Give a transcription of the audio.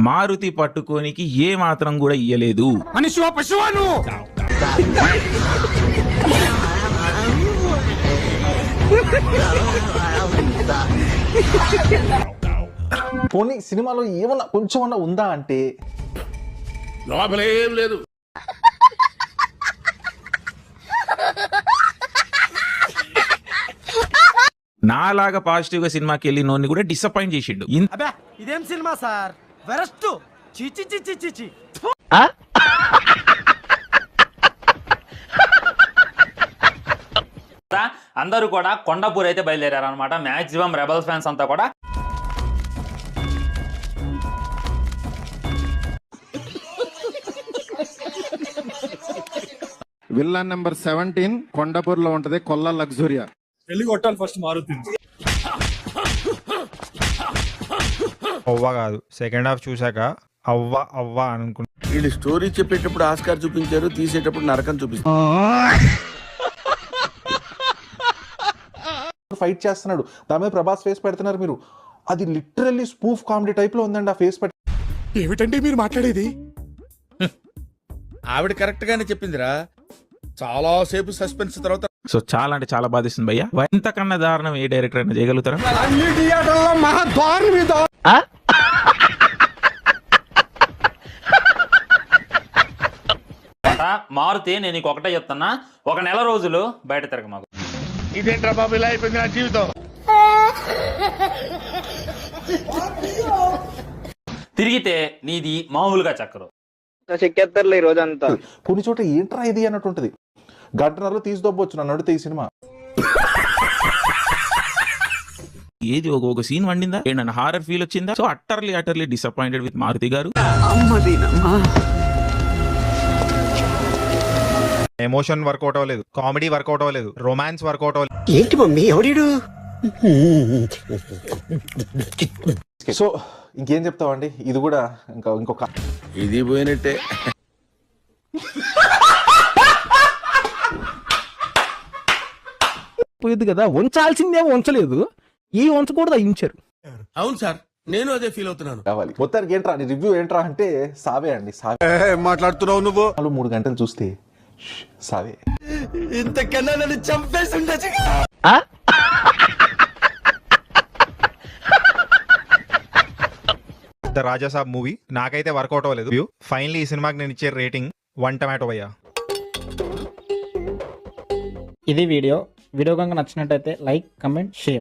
మారుతి పట్టుకోనికి ఏ మాత్రం కూడా ఇయ్యలేదు. పోనీ సినిమాలో ఏమన్నా కొంచెం అన్నా ఉందా అంటే లోపలేం లేదు. నాలాగా పాజిటివ్ గా సినిమాకి వెళ్ళి నోన్ని కూడా డిసప్పాయింట్ చేసిండు. ఇదేం సినిమా సార్, వెరస్ట్, చిచి చిచి చిచి. అందరూ కూడా కొండాపూర్ అయితే బయలుదేరారు అనమాట. మాక్సిమం రెబల్స్ ఫ్యాన్స్ అంతా కూడా విల్లా నెంబర్ 17 కొండాపూర్ లో ఉంటది, కొల్లా లగ్జూరియా. వెళ్ళి కొట్టాలి ఫస్ట్ మారుతుంది. అవ్వ కాదు, సెకండ్ హాఫ్ చూసాక అవ్వ అవ్వ అనుకుంటా. వీళ్ళు స్టోరీ చెప్పేటప్పుడు ఆస్కార్ చూపించారు, తీసేటప్పుడు నరకం చూపిస్తారు. ఫైట్ చేస్తున్నాడు, దాని మీద ప్రభాస్ ఫేస్ పెడుతున్నారు మీరు. అది లిటరల్లీ స్పూఫ్ కామెడీ టైప్ లో ఉందండి ఆ ఫేస్. ఏమిటంటే మీరు మాట్లాడేది? ఆవిడ కరెక్ట్ గానే చెప్పిందిరా. చాలా సేపు సస్పెన్స్ తర్వాత సో చాలా అంటే చాలా బాధిస్తుంది భయ్య. ఇంతకన్నా దారుణం ఏ డైరెక్టర్ అయినా చేయగలుగుతారా? మారుతి, నేను నీకు ఒకటే చెప్తున్నా, ఒక నెల రోజులు బయట తిరగ మాకు. ఇదేంట్రా బాబు ఇలా అయిపోయింది నా జీవితం. తిరిగితే నీది మామూలుగా చక్కరు చెక్కేస్తారులే ఈ రోజంతా. కొన్ని చోట ఏంట్రా ఇది అన్నట్టుంటది. గంటన్నరలో తీసి దొబ్బొచ్చు నన్ను అడిగితే ఈ సినిమా. ఏది ఒక సీన్ వండిందా, ఏమన్నా హారర్ ఫీల్ వచ్చిందా? So utterly disappointed with Maruthi గారు. ఎమోషన్ వర్కౌట్ అవ్వలేదు, కామెడీ వర్కౌట్ అవ్వలేదు, రొమాన్స్ వర్కౌట్ అవ్వలేదు. ఏంటి మమ్మీ ఎవడీడు? సో ఇంకేం చెప్తావండి, ఇది కూడా ఇంకొక ఇది పోయినట్టే. పోయింది కదా, ఉంచాల్సిందేమో ఉంచలేదు, ఈ ఉంచకూడదు ఇంచారు. అవును సార్, నేను అదే ఫీల్ అవుతున్నాను. కావాలి. మొత్తానికి ఏంట్రా నీ రివ్యూ ఏంట్రా అంటే సావే అండి, సావే. మాట్లాడుతున్నావు నువ్వు. 3 గంటలు చూస్తే సావే. ఇంతకన్నా నన్ను చంపేసి ఉండొచ్చు. ద రాజాసాబ్ మూవీ నాకైతే వర్కౌట్ అవ్వలేదు. ఫైనలీ ఈ సినిమాకి నేను ఇచ్చే రేటింగ్ 1 టమాటో భయ్యా. ఇది వీడియో కనుక నచ్చినట్టయితే లైక్, కమెంట్, షేర్.